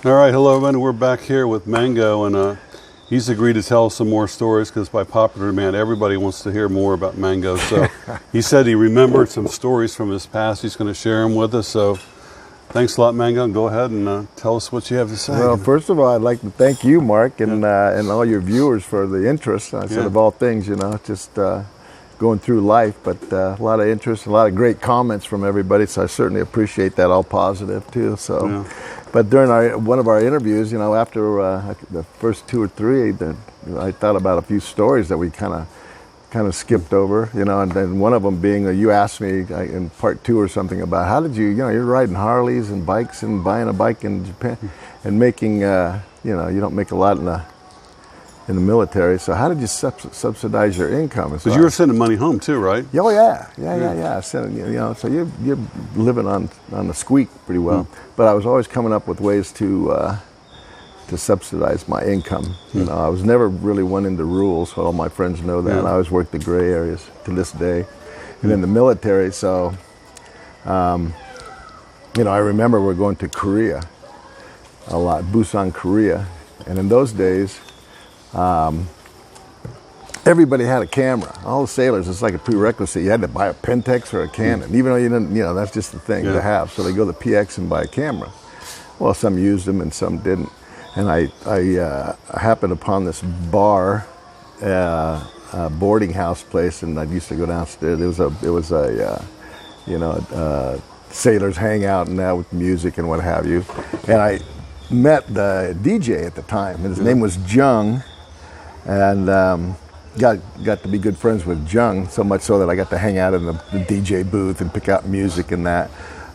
All right, hello everyone. We're back here with Mango, and he's agreed to tell us some more stories because by popular demand, everybody wants to hear more about Mango. So he said he remembered some stories from his past. He's going to share them with us. So thanks a lot, Mango. Go ahead and tell us what you have to say. Well, first of all, I'd like to thank you, Mark, and all your viewers for the interest. I said of all things, just going through life, but a lot of interest, a lot of great comments from everybody. So I certainly appreciate that, all positive too. So. But during one of our interviews, after the first two or three, I thought about a few stories that we kind of skipped over, and then one of them being you asked me in part two or something about how did you're riding Harleys and bikes and buying a bike in Japan and making, you don't make a lot in the military. So how did you subsidize your income? Because you were sending money home too, right? Oh yeah. Sending, so you're living on the squeak pretty well. But I was always coming up with ways to subsidize my income. I was never really one into rules. All my friends know that. I always worked the gray areas to this day, and in the military. So, I remember we're going to Korea a lot, Busan, Korea, and in those days. Everybody had a camera. All the sailors, it's like a prerequisite. You had to buy a Pentax or a Canon, even though you didn't, that's just the thing to have. So they go to PX and buy a camera. Well, some used them and some didn't. And I happened upon this bar, boarding house place, and I used to go downstairs. It was a sailors hang out and that with music and what have you. And I met the DJ at the time, and his name was Jung. And got to be good friends with Jung, so much so that I got to hang out in the DJ booth and pick out music and that.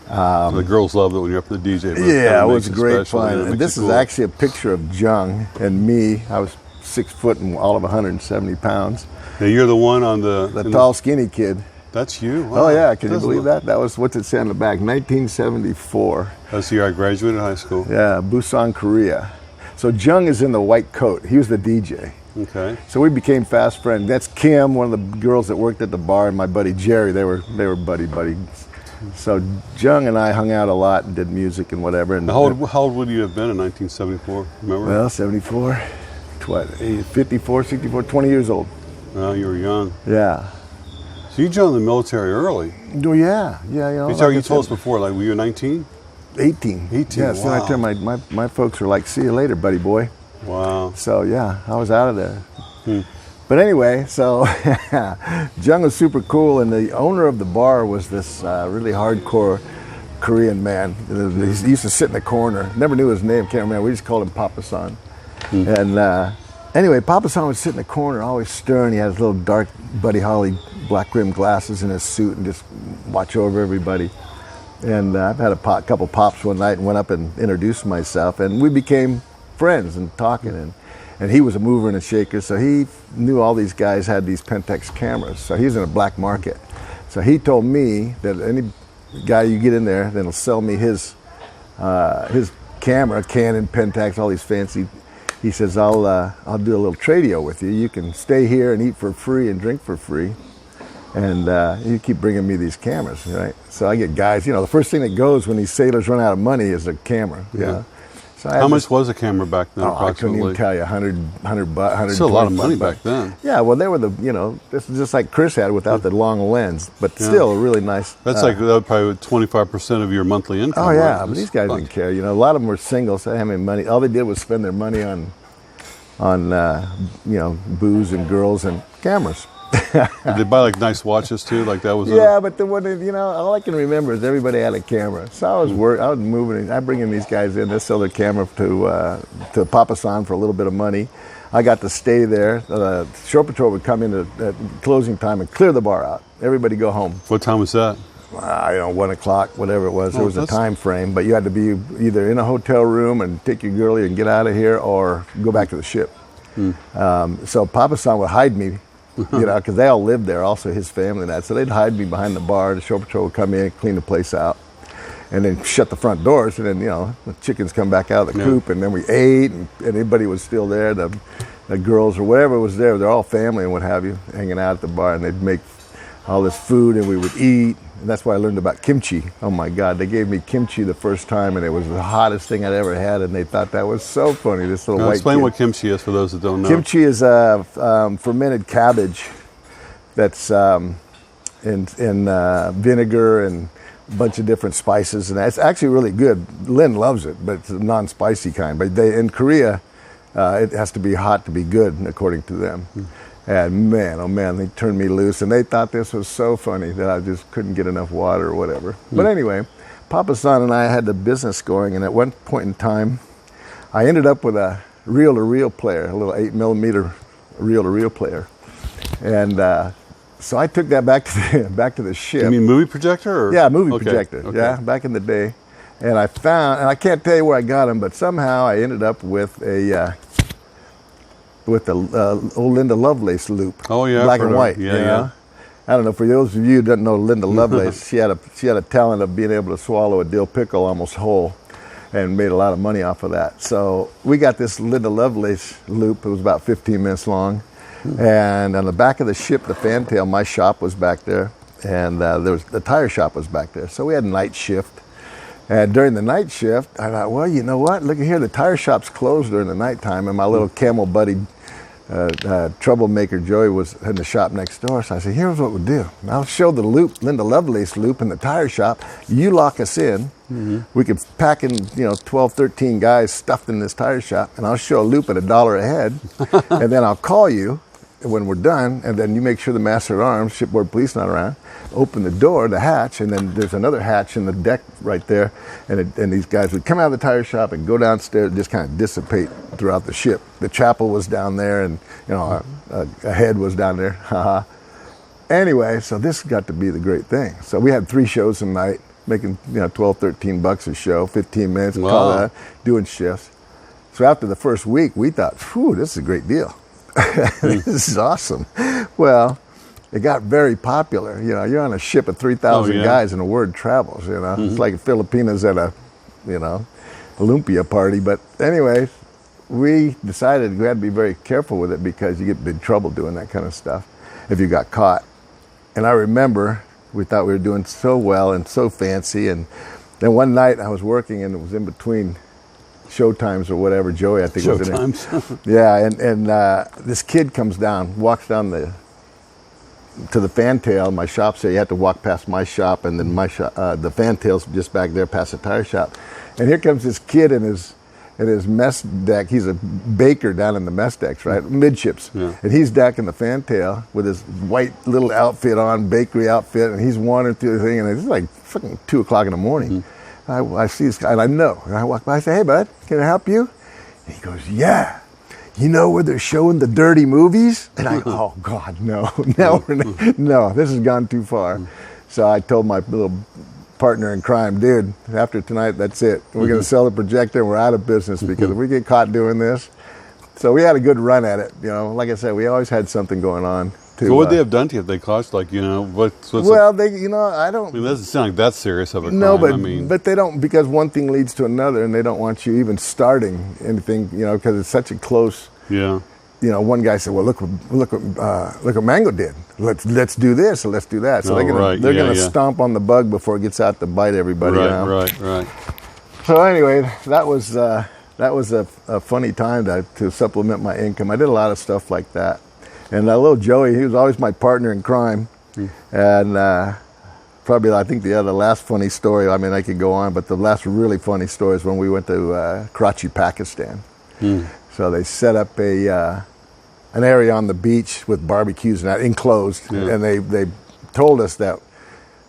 The girls love it when you're up at the DJ booth. Yeah, it was great fun. And this is actually a picture of Jung and me. I was 6 foot and all of 170 pounds. Now you're the one on the tall, skinny kid. That's you? Wow. Oh yeah, can you believe that? That was, what's it say on the back, 1974. That's the year I graduated high school. Yeah, Busan, Korea. So Jung is in the white coat. He was the DJ. Okay. So we became fast friends. That's Kim, one of the girls that worked at the bar, and my buddy Jerry. They were buddy. So Jung and I hung out a lot and did music and whatever. And how old would you have been in 1974? Remember? Well, 74, 54, 64, 20 years old. Well, you were young. Yeah. So you joined the military early. Oh yeah. You told us before, like, were you 19? 18. 18. Yeah. So I turned my folks were like, "See you later, buddy boy." Wow. So yeah, I was out of there. But anyway, so Jung was super cool, and the owner of the bar was this really hardcore Korean man. He used to sit in the corner. Never knew his name, can't remember. We just called him Papa-san. And anyway, Papa-san would sit in the corner, always stern. He had his little dark Buddy Holly black rimmed glasses in his suit and just watch over everybody. And I've had a couple pops one night and went up and introduced myself, and we became friends and talking, and he was a mover and a shaker, so he knew all these guys had these Pentax cameras, so he's in a black market. So he told me that any guy you get in there that'll sell me his camera, Canon, Pentax, all these fancy, he says, I'll do a little tradio with you. You can stay here and eat for free and drink for free, and you keep bringing me these cameras, right? So I get guys, the first thing that goes when these sailors run out of money is a camera. Yeah. So how much was a camera back then? I couldn't even tell you. 100 bucks. Still a lot of money back then. Yeah, well, they were this is just like Chris had without the long lens, but still a really nice. That's like that probably 25% of your monthly income. Oh yeah, right? But these guys didn't care. A lot of them were single, so they didn't have any money. All they did was spend their money on booze and girls and cameras. Did they buy like nice watches too? Like that was. Yeah, but all I can remember is everybody had a camera. So I was moving. I bring in these guys in. They sell their camera to Papa-san for a little bit of money. I got to stay there. The shore patrol would come in at closing time and clear the bar out. Everybody go home. What time was that? 1 o'clock, whatever it was. There was a time frame, but you had to be either in a hotel room and take your girlie and get out of here, or go back to the ship. So Papa-san would hide me. Because they all lived there, also his family and that. So they'd hide me behind the bar. The shore patrol would come in, clean the place out, and then shut the front doors. And then, the chickens come back out of the coop, and then we ate, and everybody was still there. The girls or whatever was there, they're all family and what have you, hanging out at the bar. And they'd make all this food, and we would eat. And that's why I learned about kimchi. Oh my God, they gave me kimchi the first time, and it was the hottest thing I'd ever had, and they thought that was so funny. This little Now, white explain kid. what kimchi is for those that don't know. Kimchi is fermented cabbage that's in vinegar and a bunch of different spices, and it's actually really good. Lynn loves it, but it's a non-spicy kind. But in Korea, it has to be hot to be good, according to them. And man, oh man, they turned me loose, and they thought this was so funny that I just couldn't get enough water or whatever. But anyway, Papa San and I had the business going, and at one point in time, I ended up with a reel-to-reel player, a little 8mm reel-to-reel player, and so I took that back to the ship. You mean movie projector? Or? Yeah, movie Okay, projector. okay. Yeah, back in the day, and I found, and I can't tell you where I got them, but somehow I ended up with a old Linda Lovelace loop. Oh yeah, black I've and heard white. of- you Yeah, know? I don't know. For those of you who don't know Linda Lovelace, she had a talent of being able to swallow a dill pickle almost whole, and made a lot of money off of that. So we got this Linda Lovelace loop. It was about 15 minutes long, and on the back of the ship, the fantail, my shop was back there, and the tire shop was back there. So we had a night shift. And during the night shift, I thought, well, you know what? Look at here, the tire shop's closed during the nighttime, and my little camel buddy, troublemaker Joey, was in the shop next door. So I said, here's what we'll do. I'll show the loop, Linda Lovelace loop in the tire shop. You lock us in. We could pack in, 12, 13 guys stuffed in this tire shop, and I'll show a loop at $1 a head, and then I'll call you when we're done, and then you make sure the master at arms, shipboard police not around, open the door, the hatch, and then there's another hatch in the deck right there, and these guys would come out of the tire shop and go downstairs and just kind of dissipate throughout the ship. The chapel was down there, and a head was down there. Anyway, so this got to be the great thing. So we had 3 shows a night, making 12, 13 bucks a show, 15 minutes, Wow. call that, doing shifts. So after the first week, we thought, phew, this is a great deal. This is awesome. Well, it got very popular. You're on a ship of 3,000 guys, and the word travels. It's like Filipinas at a, Olympia party. But anyway, we decided we had to be very careful with it because you get in big trouble doing that kind of stuff if you got caught. And I remember we thought we were doing so well and so fancy, and then one night I was working, and it was in between showtimes or whatever. Joey, I think, was in it. Showtimes. Yeah, and this kid comes down, walks down to the fantail. My shop's there. You have to walk past my shop, and then my shop, the fantail's just back there past the tire shop. And here comes this kid in his mess deck. He's a baker down in the mess decks, right? Midships. Yeah. And he's decking the fantail with his white little outfit on, bakery outfit, and he's wandering through the thing, and it's like fucking 2 o'clock in the morning. I see this guy, and I know. And I walk by, I say, hey, bud, can I help you? And he goes, yeah. You know where they're showing the dirty movies? And I go, oh, God, no. No, this has gone too far. So I told my little partner in crime, dude, after tonight, that's it. We're going to sell the projector, and we're out of business because if we get caught doing this. So we had a good run at it. Like I said, we always had something going on. So what would they have done to you if they caught you? What's well, I don't. I mean, it doesn't sound like that serious of a crime. No, but I mean, but they don't, because one thing leads to another, and they don't want you even starting anything. Because it's such a close. yeah. One guy said, "Well, look what Mango did. Let's do this and let's do that." So Oh, right. they're Yeah, gonna yeah. stomp on the bug before it gets out to bite everybody. Right. So anyway, that was a funny time to supplement my income. I did a lot of stuff like that. And that little Joey, he was always my partner in crime. And probably, I think the last funny story, I mean, I could go on, but the last really funny story is when we went to Karachi, Pakistan. So they set up an area on the beach with barbecues and that, enclosed. Yeah. And they told us that,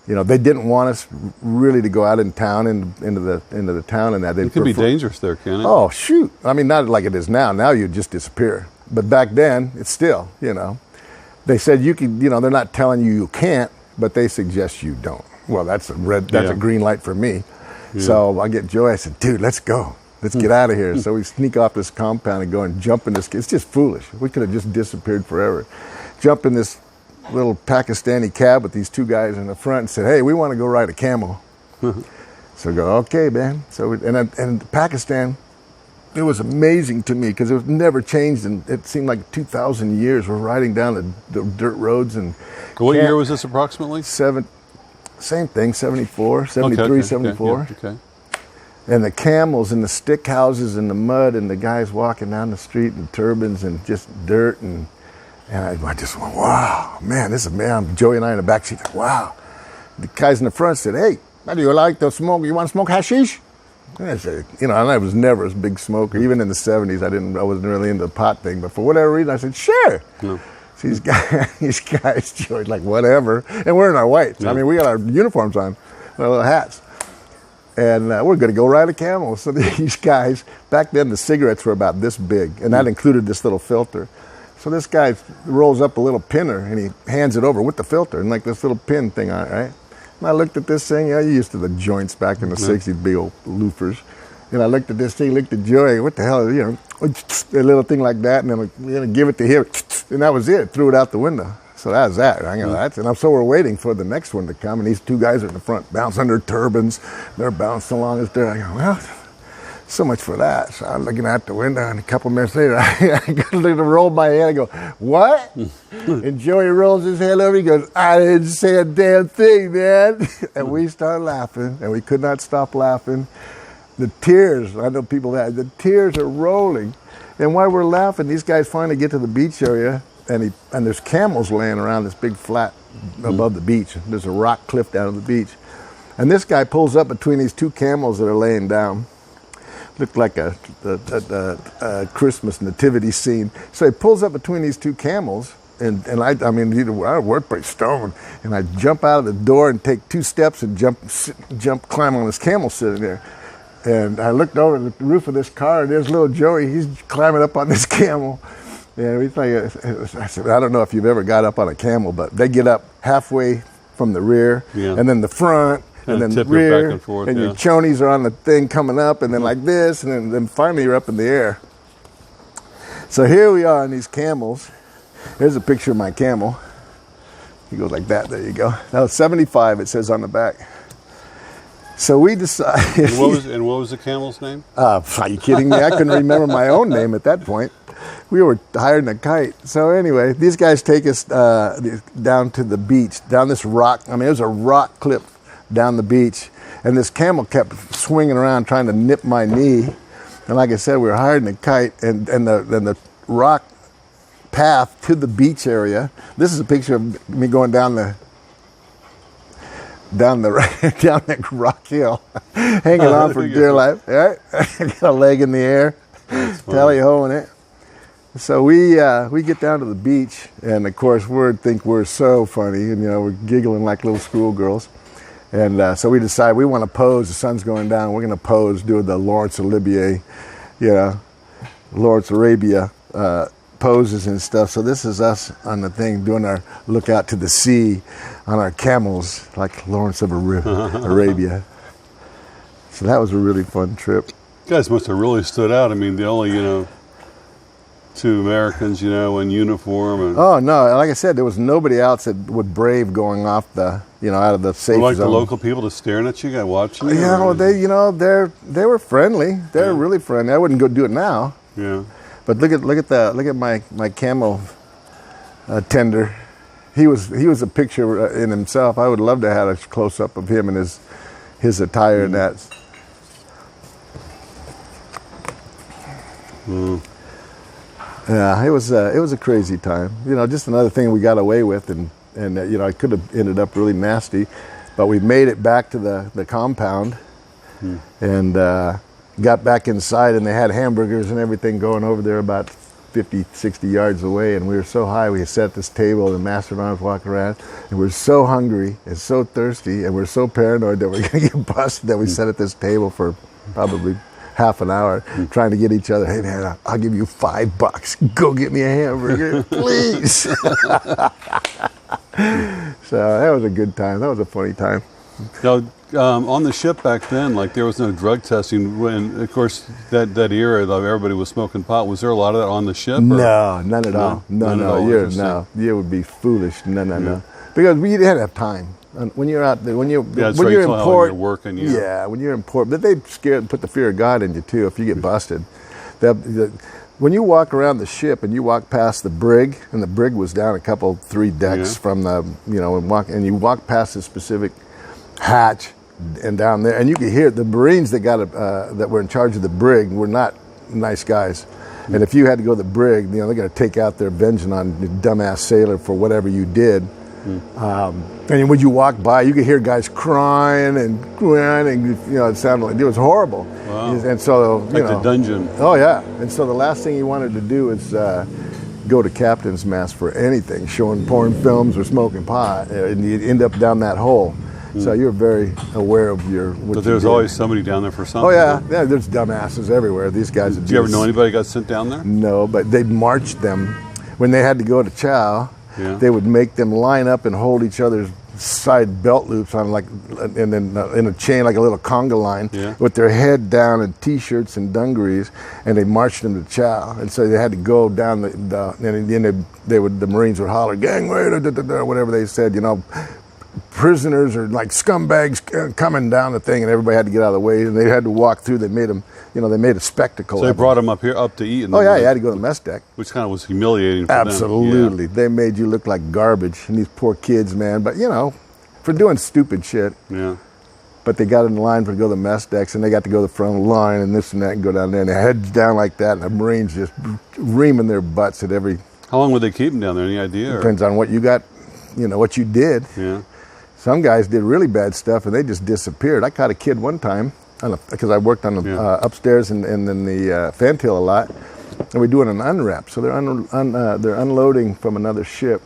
they didn't want us really to go out in town, into the town and that. It could be dangerous there, can it? Oh, shoot. I mean, not like it is now. Now you'd just disappear. But back then, it's still, They said you could, they're not telling you can't, but they suggest you don't. Well, that's a green light for me. Yeah. So I get Joey, I said, dude, let's go. Let's get out of here. So we sneak off this compound and go and jump in this. It's just foolish. We could have just disappeared forever. Jump in this little Pakistani cab with these 2 guys in the front and said, hey, we want to go ride a camel. So I go, okay, man. So and Pakistan, it was amazing to me because it was never changed, and it seemed like 2,000 years. We're riding down the dirt roads and. What year was this approximately? same thing, 74, 73, 74. Okay. And the camels and the stick houses and the mud and the guys walking down the street in turbans and just dirt. And I just went, wow, man, this is, man, Joey and I in the back seat, like, wow. The guys in the front said, hey, how do you like to smoke? You want to smoke hashish? And I said, and I was never a big smoker. Even in the 70s, I wasn't really into the pot thing. But for whatever reason, I said, sure. No. So these guys, Joey's like, whatever. And we're in our whites. Yeah. I mean, we got our uniforms on, our little hats. And we're going to go ride a camel. So these guys, back then the cigarettes were about this big, and that included this little filter. So this guy rolls up a little pinner, and he hands it over with the filter, and like this little pin thing on it, right? And I looked at this thing, you used to the joints back in the 60s, big old loofers. And I looked at this thing, looked at Joey, what the hell, a little thing like that, and then I'm going to give it to him, and that was it, threw it out the window. So that was that. And so we're waiting for the next one to come, and these two guys are in the front bouncing their turbans. They're bouncing along as they're. I go, well, so much for that. So I'm looking out the window, and a couple minutes later, I roll my head. I go, what? And Joey rolls his head over. He goes, I didn't say a damn thing, man. And we start laughing, and we could not stop laughing. The tears, I know people that, the tears are rolling. And while we're laughing, these guys finally get to the beach area. And there's camels laying around this big flat above the beach. There's a rock cliff down at the beach. And this guy pulls up between these two camels that are laying down. Looked like a Christmas nativity scene. So he pulls up between these two camels, and we're pretty stoned. And I jump out of the door and take 2 steps and climb on this camel sitting there. And I looked over at the roof of this car, and there's little Joey. He's climbing up on this camel. Yeah, I said, I don't know if you've ever got up on a camel, but they get up halfway from the rear, and then the front, and then the rear, back and forth, and your chonies are on the thing coming up, and then like this, and then finally you're up in the air. So here we are on these camels. Here's a picture of my camel. He goes like that. There you go. That was 75. It says on the back. So we decided. And what was the camel's name? Are you kidding me? I couldn't remember my own name at that point. We were hiding a kite. So anyway, these guys take us down to the beach, down this rock. I mean, it was a rock cliff down the beach. And this camel kept swinging around trying to nip my knee. And like I said, we were hiding a kite. And the rock path to the beach area. This is a picture of me going down the rock hill, hanging on for dear life. Right? Got a leg in the air, tally-ho in it. So we get down to the beach, and of course we think we're so funny, and we're giggling like little schoolgirls. And so we decide we want to pose. The sun's going down. We're going to pose, doing the Lawrence Olivier, Lawrence Arabia poses and stuff. So this is us on the thing doing our look out to the sea on our camels, like Lawrence of Arabia. So that was a really fun trip. You guys must have really stood out. I mean, the only 2 Americans, in uniform. And oh no! Like I said, there was nobody else that would brave going off the, out of the safe like zone. The local people just staring at you, guys watching you. Yeah, well, they were friendly. They're really friendly. I wouldn't go do it now. Yeah. But look at my camel tender. He was a picture in himself. I would love to have a close up of him and his attire and that. Mm. Yeah, it was a crazy time. Just another thing we got away with, and it could have ended up really nasty, but we made it back to the compound, and got back inside, and they had hamburgers and everything going over there about 50, 60 yards away, and we were so high we sat at this table, and the master and I was walking around, and we were so hungry and so thirsty, and we were so paranoid that we were going to get busted that we sat at this table for probably half an hour trying to get each other, hey man, I'll give you $5. Go get me a hamburger, please. So that was a good time. That was a funny time. Now, on the ship back then, there was no drug testing. When, of course, that era, though, everybody was smoking pot. Was there a lot of that on the ship? No, none at all. No. You would be foolish. No. Because we didn't have time. When you're out there, when you're in port, working. Yeah, when you're in port, but they put the fear of God in you too. If you get busted, when you walk around the ship and you walk past the brig, and the brig was down 3 decks from the, and you walk past a specific hatch, and down there, and you could hear the Marines that that were in charge of the brig were not nice guys. And if you had to go to the brig, they're going to take out their vengeance on the dumbass sailor for whatever you did. And when you walk by, you could hear guys crying and grinding. It sounded like it was horrible. Wow. And so, like the dungeon. Oh yeah. And so the last thing you wanted to do is go to captain's mess for anything, showing porn films or smoking pot, and you'd end up down that hole. So you're very aware of But there's always somebody down there for something. Oh yeah, there's dumbasses everywhere. These guys. Did you ever know anybody got sent down there? No, but they marched them when they had to go to chow. Yeah. They would make them line up and hold each other's side belt loops on and then in a chain like a little conga line, with their head down in t-shirts and dungarees, and they marched them to chow. And so they had to go down and then the Marines would holler, "Gangway," or whatever they said, prisoners or like scumbags coming down the thing, and everybody had to get out of the way, and they had to walk through. They made them, they made a spectacle. So they brought them up to eat. Oh yeah, you had to go to the mess deck, which kind of was humiliating for Absolutely. them. They made you look like garbage, and these poor kids, man. But for doing stupid shit. Yeah. But they got in line to go to the mess decks, and they got to go to the front of the line and this and that, and go down there, and their heads down like that, and the Marines just reaming their butts at every. How long would they keep them down there? Any idea? Depends on what you got, what you did. Yeah. Some guys did really bad stuff, and they just disappeared. I caught a kid one time, because I worked on the upstairs and in the fantail a lot, and we're doing an unwrap. So they're unloading from another ship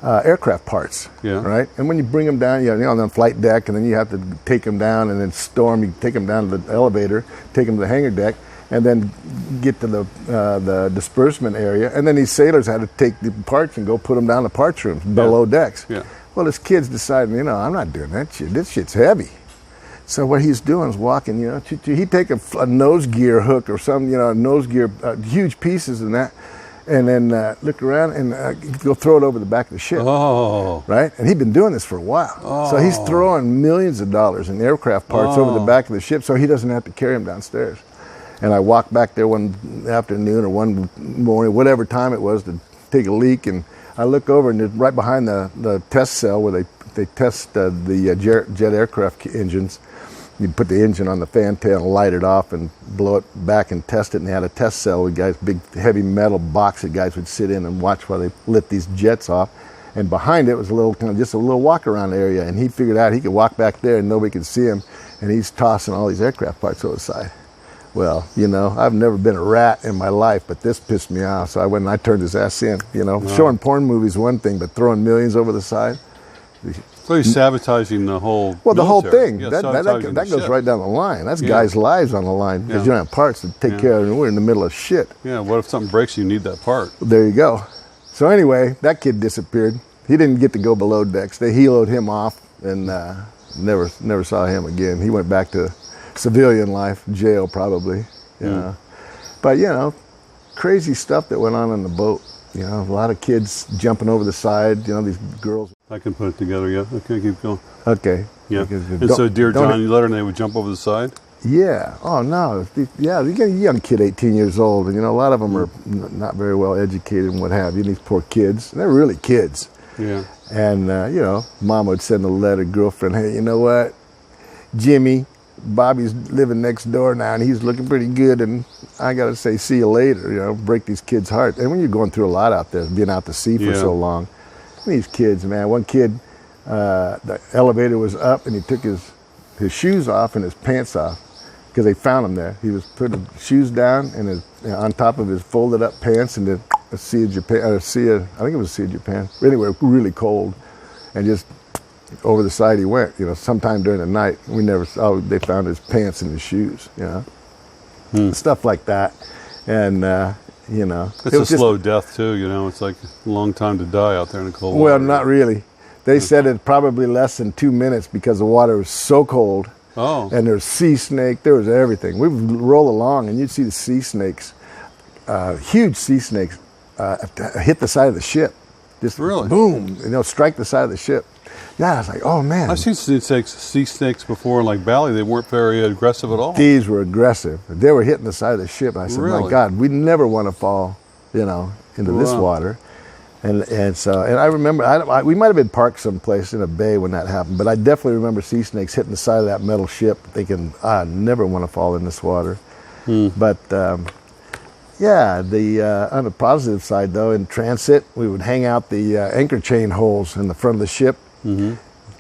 aircraft parts, right? And when you bring them down, on the flight deck, and then you have to take them down and then store them. You take them down to the elevator, take them to the hangar deck, and then get to the disbursement area. And then these sailors had to take the parts and go put them down the parts rooms below decks. Yeah. Well, this kid's deciding, I'm not doing that shit. This shit's heavy. So what he's doing is walking, he'd take a nose gear hook or some, nose gear, huge pieces and that, and then look around and go throw it over the back of the ship. Oh. Right? And he'd been doing this for a while. Oh. So he's throwing millions of dollars in aircraft parts over the back of the ship so he doesn't have to carry them downstairs. And I walked back there one afternoon or one morning, whatever time it was, to take a leak, and I look over, and right behind the test cell where they test the jet aircraft engines, you put the engine on the fantail and light it off and blow it back and test it. And they had a test cell with guys, big heavy metal box that guys would sit in and watch while they lit these jets off. And behind it was just a little walk around area. And he figured out he could walk back there and nobody could see him. And he's tossing all these aircraft parts over the side. Well, I've never been a rat in my life, but this pissed me off. So I went and I turned his ass in. Showing porn movies one thing, but throwing millions over the side. So he's sabotaging the whole. Well, the whole military. thing. Yeah, that goes right down the line. That's guys' lives on the line because you don't have parts to take care of, and we're in the middle of shit. Yeah. What if something breaks? You need that part. There you go. So anyway, that kid disappeared. He didn't get to go below decks. They heloed him off and never saw him again. He went back to civilian life, jail probably. But crazy stuff that went on the boat. A lot of kids jumping over the side. These girls. I can put it together. Yeah. Okay, keep going. Okay. Yeah. And so, dear John, you let her know they would jump over the side. Yeah. Oh no. Yeah. You get a young kid, 18 years old, and a lot of them are not very well educated and what have you. These poor kids. They're really kids. Yeah. And mom would send a letter, girlfriend, hey, you know what, Jimmy, Bobby's living next door now, and he's looking pretty good, and I got to say, see you later, break these kids' hearts. And when you're going through a lot out there, being out to sea for so long, these kids, man, one kid, the elevator was up, and he took his shoes off and his pants off because they found him there. He was putting his shoes down and on top of his folded up pants, and the Sea of Japan, I think it was Sea of Japan. Anyway, really cold, and just over the side he went. Sometime during the night, we never saw. They found his pants and his shoes. Stuff like that, and it's a slow death too. It's like a long time to die out there in the cold water. Well, not really. They said it probably less than 2 minutes because the water was so cold. Oh. And there's sea snake. There was everything. We would roll along, and you'd see the sea snakes, huge sea snakes, hit the side of the ship. Just really? Boom, strike the side of the ship. Yeah, I was like, oh man. I've seen sea snakes before in like Bali. They weren't very aggressive at all. These were aggressive. They were hitting the side of the ship. I said, really? My God, we never want to fall, into this water. And I remember, we might have been parked someplace in a bay when that happened, but I definitely remember sea snakes hitting the side of that metal ship, thinking, I never want to fall in this water. But yeah, on the positive side, though, in transit, we would hang out the anchor chain holes in the front of the ship,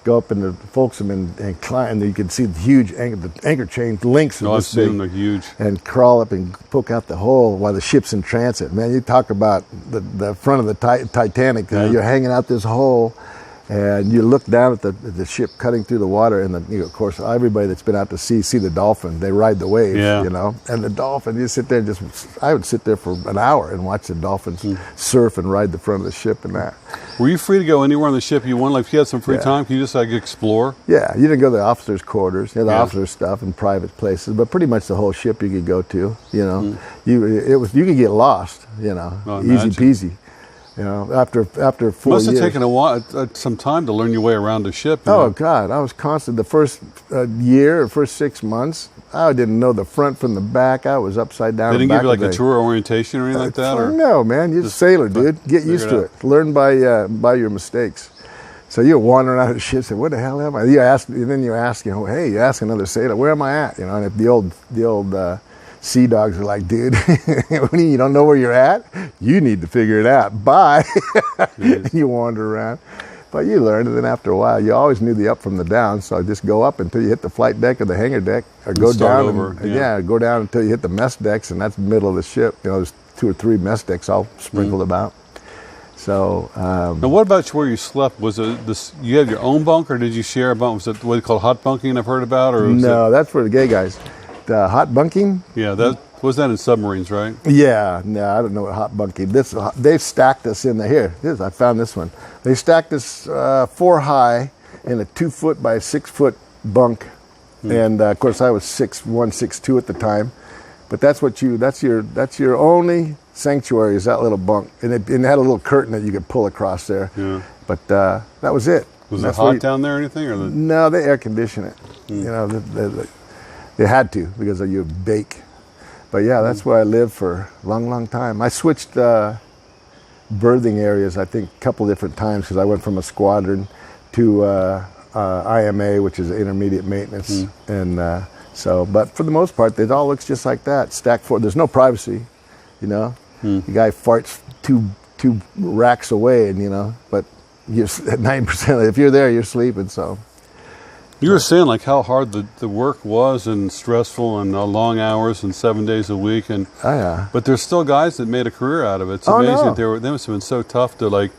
go up in the folksam and climb, and you could see the huge anchor chain links. I've seen them, they're huge. And crawl up and poke out the hole while the ship's in transit. Man, you talk about the front of the Titanic. You're hanging out this hole, and you look down at the ship cutting through the water, and of course, everybody that's been out to sea see the dolphin. They ride the waves, you know. And the dolphin, you sit there I would sit there for an hour and watch the dolphins surf and ride the front of the ship and that. Were you free to go anywhere on the ship you wanted? Like, if you had some free time, can you just like explore? Yeah, you didn't go to the officers' quarters. You had the officers' stuff and private places, but pretty much the whole ship you could go to. You know, you could get lost. You know, easy peasy. You know, after 4 years. Must have taken a while, some time to learn your way around the ship. Oh God, I was constant. The first year or first 6 months, I didn't know the front from the back. I was upside down. They didn't give you like a tour orientation or anything like that? Or? No, man. You're a sailor, dude. Get used to it. Learn by your mistakes. So you're wandering out of the ship, say, "What the hell am I?" You ask, and then you ask, hey, you ask another sailor, "Where am I at?" You know, and if the old sea dogs are like, "Dude, you don't know where you're at? You need to figure it out." Bye. You wander around. But you learn, and then after a while, you always knew the up from the down. So just go up until you hit the flight deck or the hangar deck, or go down. Go down until you hit the mess decks, and that's the middle of the ship. You know, there's 2 or 3 mess decks all sprinkled about. So. Now, what about where you slept? Was it this? You had your own bunk, or did you share a bunk? Was it what they call hot bunking? I've heard about, or no? That's for the gay guys. The hot bunking. Yeah, that was that in submarines, right? Yeah, no, I don't know what hot bunking. They've stacked us in there. Here, I found this one. They stacked us 4 high in a 2 foot by 6 foot bunk, and of course I was 6'1", 6'2" at the time. But that's your only sanctuary is that little bunk, and it had a little curtain that you could pull across there. Yeah. But that was it. Was it hot down there or anything? Or no, they air condition it. You know, they had to because of your bake. But yeah, that's where I lived for a long, long time. I switched berthing areas, I think, a couple different times because I went from a squadron to IMA, which is intermediate maintenance. And but for the most part, it all looks just like that. Stacked for. There's no privacy, you know. The guy farts two racks away, and you know. But you're at 9%. If you're there, you're sleeping. So. You were saying like how hard the work was and stressful and long hours and 7 days a week and but there's still guys that made a career out of it. It's amazing. No. They must have been so tough to like,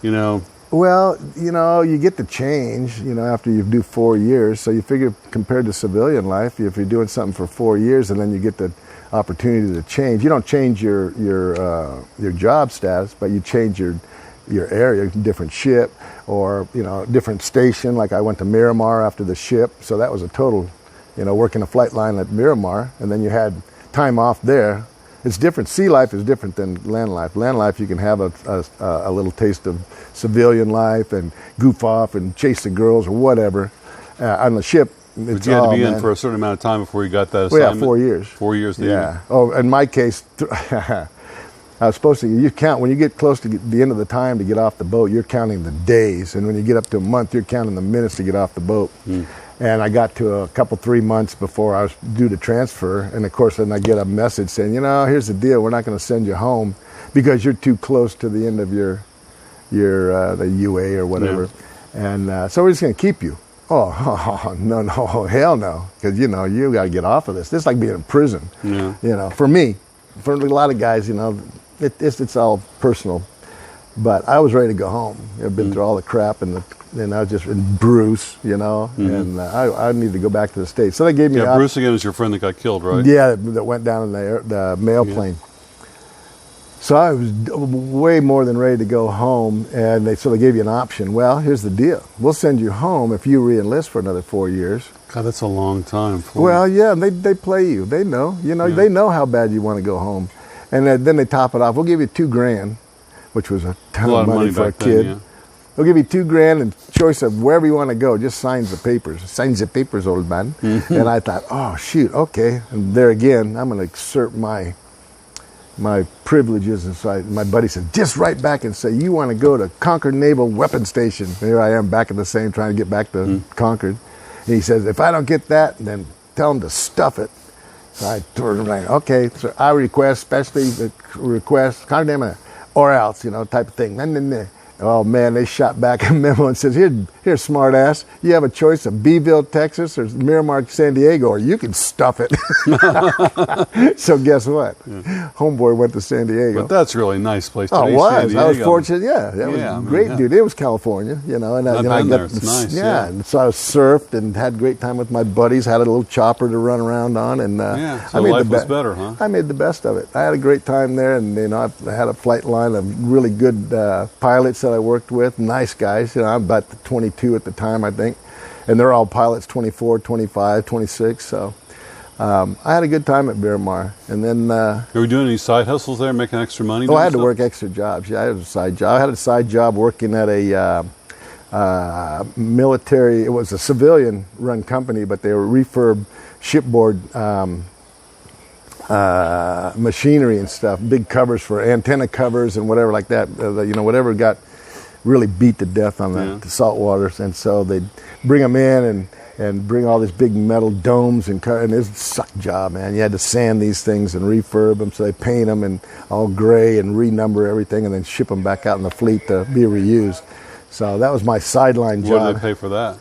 you know. Well, you know, you get to change, you know, after you do 4 years. So you figure compared to civilian life, if you're doing something for 4 years and then you get the opportunity to change, you don't change your job status, but you change your area, different ship, or you know, different station. Like I went to Miramar after the ship, so that was a total, you know, working a flight line at Miramar, and then you had time off there. It's different. Sea life is different than land life. Land life, you can have a little taste of civilian life and goof off and chase the girls or whatever. On the ship, but you had to be in for a certain amount of time before you got that assignment. Well, yeah, 4 years. 4 years. Yeah. Oh, in my case. I was supposed to, you count, when you get close to the end of the time to get off the boat, you're counting the days. And when you get up to a month, you're counting the minutes to get off the boat. And I got to a couple, 3 months before I was due to transfer. And of course, then I get a message saying, you know, here's the deal. We're not going to send you home because you're too close to the end of your the UA or whatever. And so we're just going to keep you. Oh, no, hell no. Because, you know, you got to get off of this. This is like being in prison. You know, for me, for a lot of guys, you know, it's all personal, but I was ready to go home. I've been through all the crap, and I was just in Bruce, you know, and I needed to go back to the States. So they gave me. Yeah, Bruce again was your friend that got killed, right? Yeah, that went down in the mail plane. So I was way more than ready to go home, and they gave you an option. Well, here's the deal: we'll send you home if you re-enlist for another 4 years. God, that's a long time. Well, yeah, they play you. They know, they know how bad you want to go home. And then they top it off. We'll give you $2,000, which was a ton of money for a kid. Then, We'll give you $2,000 and choice of wherever you want to go. Just signs the papers. Signs the papers, old man. And I thought, oh shoot, okay. And there again, I'm going to exert my my privileges, and so my buddy said, just write back and say you want to go to Concord Naval Weapons Station. And here I am back at the same, trying to get back to Concord. And he says, if I don't get that, then tell them to stuff it. So I told him, like, okay, so I request, especially request, Concord Naval, or else, you know, type of thing. Oh man, they shot back a memo and says, here, smart ass, you have a choice of Beeville, Texas, or Miramar, San Diego, or you can stuff it. So guess what? Yeah. Homeboy went to San Diego. But that's a really nice place to be. San Diego. I was fortunate. Yeah, that was great, dude. It was California, you know, and I got there. It's nice. Yeah, and so I surfed and had a great time with my buddies. Had a little chopper to run around on, and so life was better, huh? I made the best of it. I had a great time there, and you know, I had a flight line of really good pilots that I worked with, nice guys. You know, I'm about 22 at the time, I think, and they're all pilots, 24, 25, 26. So I had a good time at Miramar. And then were you doing any side hustles there, making extra money? I had to work extra jobs. Yeah, I had a side job. I had a side job working at a military. It was a civilian-run company, but they were refurb shipboard machinery and stuff, big covers for antenna covers and whatever like that. You know, whatever got really beat to death on the salt waters, and so they'd bring them in and bring all these big metal domes and it was a suck job, man. You had to sand these things and refurb them, so they paint them and all gray and renumber everything and then ship them back out in the fleet to be reused. So that was my sideline job. What did they pay for that?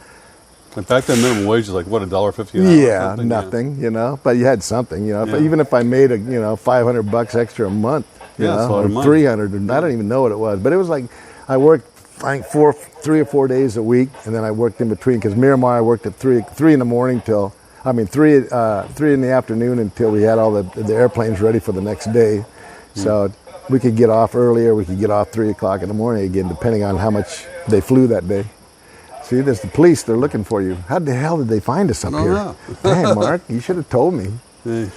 In fact, that minimum wage is like, what, $1.50 an hour? Yeah, nothing, you know, but you had something, you know. Even if I made $500 extra a month, you know, that's a lot of money. 300, I don't even know what it was, but it was like I worked, I think 3 or 4 days a week, and then I worked in between, because Miramar I worked at 3 in the morning till, 3 in the afternoon until we had all the airplanes ready for the next day. So we could get off earlier, we could get off 3 o'clock in the morning again, depending on how much they flew that day. See, there's the police, they're looking for you. How the hell did they find us up here? No. Dang, Mark, you should have told me. Hey.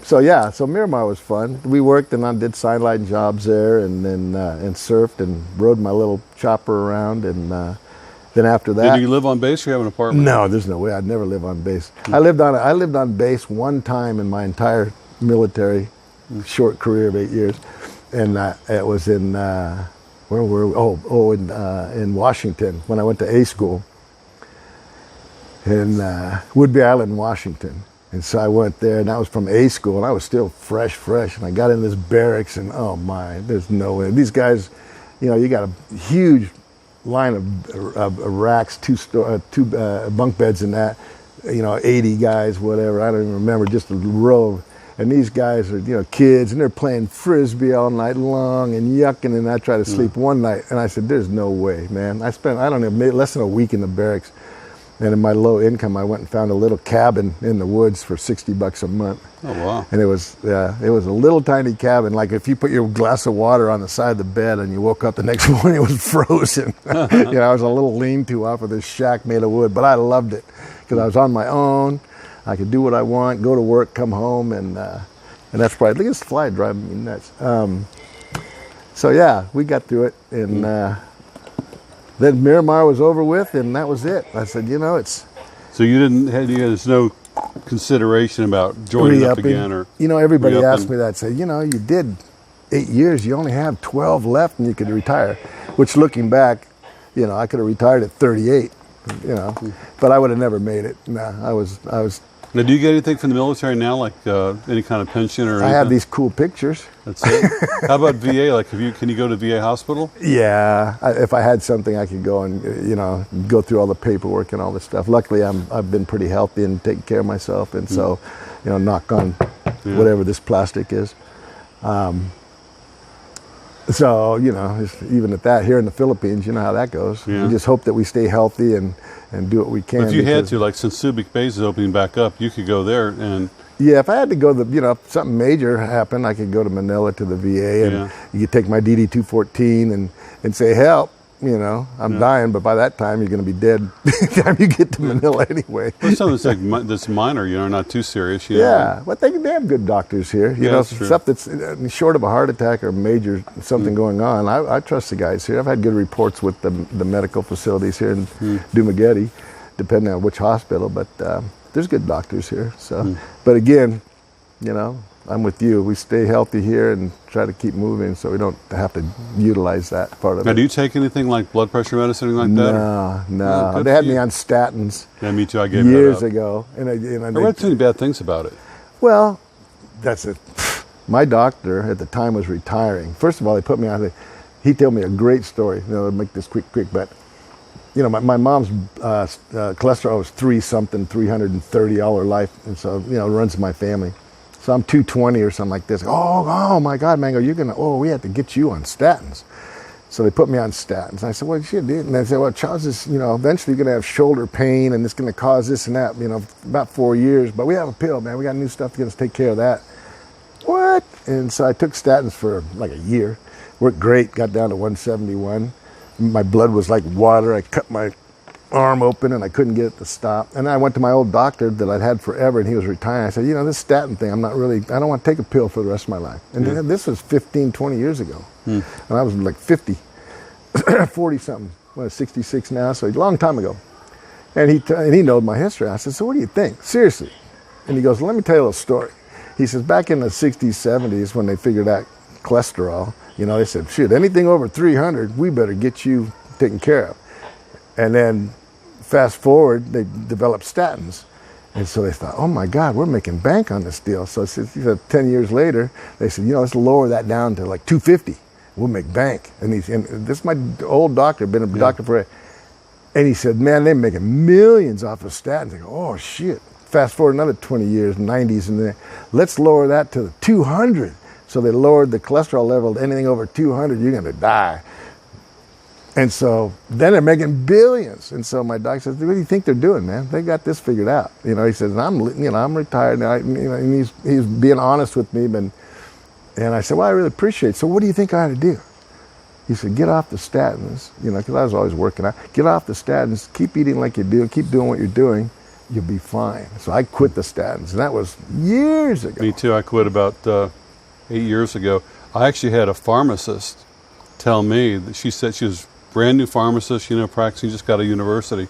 So Miramar was fun. We worked and I did sideline jobs there, and then and surfed and rode my little chopper around, and then after that. Did you live on base or you have an apartment? No, there's no way. I'd never live on base. I lived on base one time in my entire military short career of 8 years, and it was in where were we? In Washington when I went to A school in Woodby Island, Washington. And so I went there, and that was from A school, and I was still fresh. And I got in this barracks, and oh my, there's no way. These guys, you know, you got a huge line of racks, two bunk beds in that, you know, 80 guys, whatever. I don't even remember, just a row. And these guys are, you know, kids, and they're playing frisbee all night long and yucking, and I tried to sleep one night, and I said, there's no way, man. I spent, I don't know, less than a week in the barracks. And in my low income, I went and found a little cabin in the woods for $60 a month. Oh, wow. And it was a little tiny cabin. Like if you put your glass of water on the side of the bed and you woke up the next morning, it was frozen. You know, I was a little lean-to off of this shack made of wood, but I loved it because I was on my own. I could do what I want, go to work, come home, and that's probably, look at this fly driving me nuts. So yeah, we got through it, and then Miramar was over with, and that was it. I said, you know, it's... So there's no consideration about joining up again? Or you know, everybody asked me that. Say, you know, you did 8 years, you only have 12 left and you could retire. Which looking back, you know, I could have retired at 38, you know, but I would have never made it. Nah, I was... Now, do you get anything from the military now, like any kind of pension or anything? I have these cool pictures. That's it. How about VA? Like, can you go to VA hospital? Yeah, if I had something, I could go and go through all the paperwork and all this stuff. Luckily, I've been pretty healthy and taking care of myself, and so, you know, knock on whatever this plastic is. So, you know, even at that, here in the Philippines, you know how that goes. Yeah. We just hope that we stay healthy and do what we can. If you had to, like since Subic Base is opening back up, you could go there and... Yeah, if I had to go, if something major happened, I could go to Manila to the VA, and you could take my DD-214 and say, help, you know, I'm dying, but by that time you're going to be dead by the time you get to Manila anyway. Well, something like this minor, you know, not too serious. You know. But they have good doctors here. You know, stuff that's short of a heart attack or major something going on. I trust the guys here. I've had good reports with the medical facilities here in Dumaguete, depending on which hospital, but there's good doctors here. So, but again, you know, I'm with you. We stay healthy here and try to keep moving so we don't have to utilize that part of Now, it. do you take anything like blood pressure medicine, anything like that? or- No. Oh, good They had for me you. on statins Yeah, me too. I gave years that up. ago. And I read too many bad things about it. well, that's it. My doctor at the time was retiring. First of all, they put me on. He told me a great story. You know, I'll make this quick, but you know, my mom's cholesterol was 330 all her life, and so you know, it runs in my family. So I'm 220 or something like this. Oh my God, Mango, you're gonna. Oh, we have to get you on statins. So they put me on statins. I said, well, shit, dude. And they said, well, Charles is, you know, eventually you're gonna have shoulder pain, and it's gonna cause this and that. You know, about 4 years. But we have a pill, man. We got new stuff to get us take care of that. What? And so I took statins for like a year. Worked great. Got down to 171. My blood was like water. I cut my arm open and I couldn't get it to stop. And I went to my old doctor that I'd had forever, and he was retiring. I said, you know, this statin thing, I don't want to take a pill for the rest of my life. And this was 15, 20 years ago. And I was like 50, 40 something. Well, 66 now, so a long time ago. And he knowed my history. I said, so what do you think? Seriously. And he goes, let me tell you a little story. He says, back in the 60s, 70s, when they figured out cholesterol, you know, they said, shit, anything over 300, we better get you taken care of. And then fast forward, they developed statins. And so they thought, oh my God, we're making bank on this deal. So 10 years later, they said, you know, let's lower that down to like 250. We'll make bank. And this is my old doctor, been a doctor for, and he said, man, they're making millions off of statins. I go, oh shit. Fast forward another 20 years, 90s, and then let's lower that to 200. So they lowered the cholesterol level to anything over 200, you're gonna die. And so then they're making billions. And so my doctor says, what do you think they're doing, man? They got this figured out. You know, he says, I'm retired now. And he's being honest with me. And I said, well, I really appreciate it. So what do you think I ought to do? He said, get off the statins, you know, because I was always working out. Get off the statins, keep eating like you do, keep doing what you're doing, you'll be fine. So I quit the statins, and that was years ago. Me too. I quit about 8 years ago. I actually had a pharmacist tell me that she said she was a brand new pharmacist, you know, practicing, just got out of university.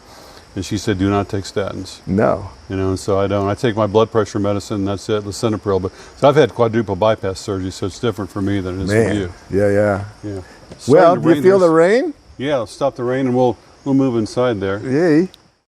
And she said, do not take statins. No. You know, and so I don't. I take my blood pressure medicine, that's it, lisinopril. But so I've had quadruple bypass surgery, so it's different for me than it is for you. Yeah. Yeah. Well, Starting to do you rain. feel the rain? Yeah, let's stop the rain and we'll move inside there. Yay.